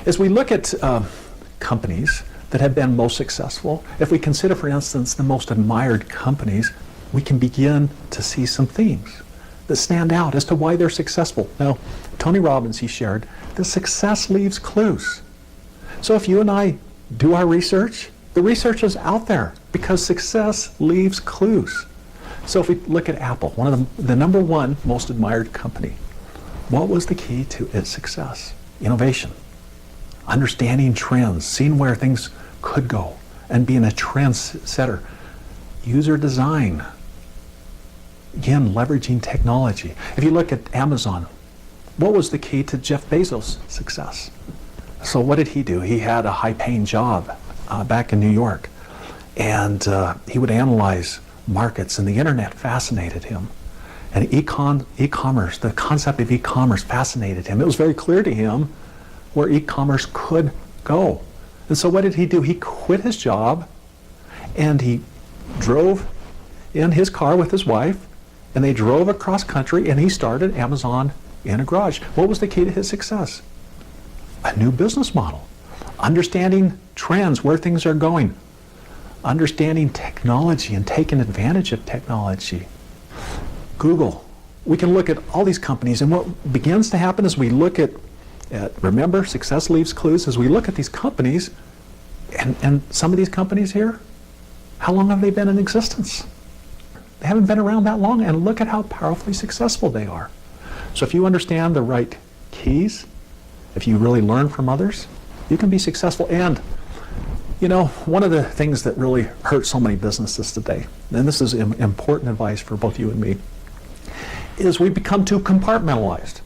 As we look at companies that have been most successful, if we consider, for instance, the most admired companies, we can begin to see some themes that stand out as to why they're successful. Now, Tony Robbins, he shared that success leaves clues. So if you and I do our research, the research is out there because success leaves clues. So if we look at Apple, one of the number one most admired company, what was the key to its success? Innovation, understanding trends, seeing where things could go, and being a trendsetter. User design, again, leveraging technology. If you look at Amazon, what was the key to Jeff Bezos' success? So what did he do? He had a high-paying job back in New York, and he would analyze markets, and the internet fascinated him. And e-commerce, the concept of e-commerce fascinated him. It was very clear to him where e-commerce could go. And so what did he do? He quit his job, and he drove in his car with his wife, and they drove across country, and he started Amazon in a garage. What was the key to his success? A new business model. Understanding trends, where things are going. Understanding technology and taking advantage of technology. Google. We can look at all these companies, and what begins to happen is we look at remember, success leaves clues. As we look at these companies, and some of these companies here, how long have they been in existence? They haven't been around that long, and look at how powerfully successful they are. So if you understand the right keys, if you really learn from others, you can be successful. And you know, one of the things that really hurts so many businesses today, and this is important advice for both you and me, is we've become too compartmentalized.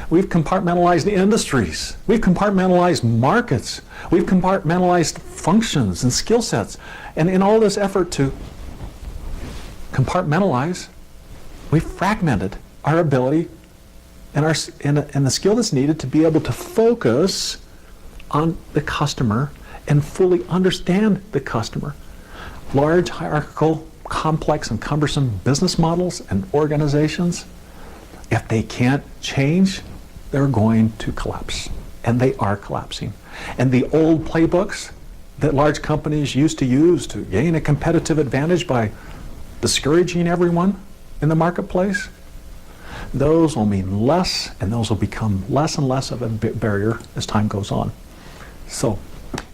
We've compartmentalized industries. We've compartmentalized markets. We've compartmentalized functions and skill sets. And in all this effort to compartmentalize, we've fragmented our ability and the skill that's needed to be able to focus on the customer and fully understand the customer. Large, hierarchical, complex, and cumbersome business models and organizations, if they can't change, they're going to collapse. And they are collapsing. And the old playbooks that large companies used to use to gain a competitive advantage by discouraging everyone in the marketplace, those will mean less, and those will become less and less of a barrier as time goes on. So,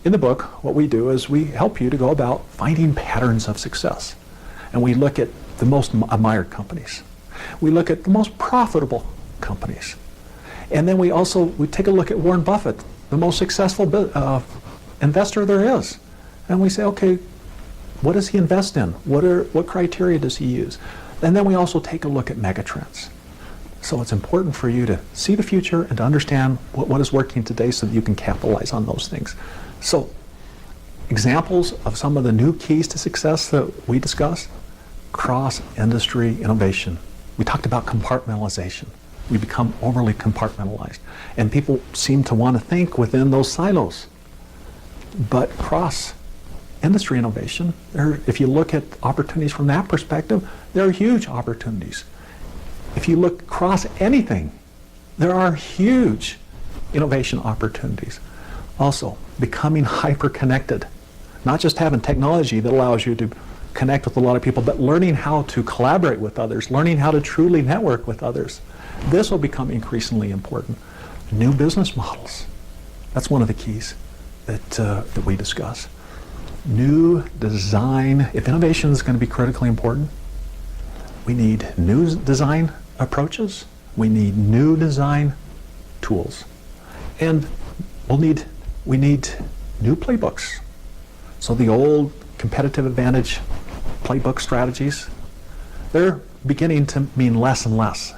in the book, what we do is we help you to go about finding patterns of success. And we look at the most admired companies. We look at the most profitable companies. And then we take a look at Warren Buffett, the most successful investor there is. And we say, okay, what does he invest in? What criteria does he use? And then we also take a look at megatrends. So it's important for you to see the future and to understand what is working today so that you can capitalize on those things. So examples of some of the new keys to success that we discussed: cross-industry innovation. We talked about compartmentalization. We become overly compartmentalized. And people seem to want to think within those silos. But cross-industry innovation, if you look at opportunities from that perspective, there are huge opportunities. If you look across anything, there are huge innovation opportunities. Also, becoming hyper-connected. Not just having technology that allows you to connect with a lot of people, but learning how to collaborate with others, learning how to truly network with others. This will become increasingly important. New business models. That's one of the keys that we discuss. New design. If innovation is going to be critically important, we need new design approaches. We need new design tools. And we need new playbooks. So the old competitive advantage playbook strategies, they're beginning to mean less and less.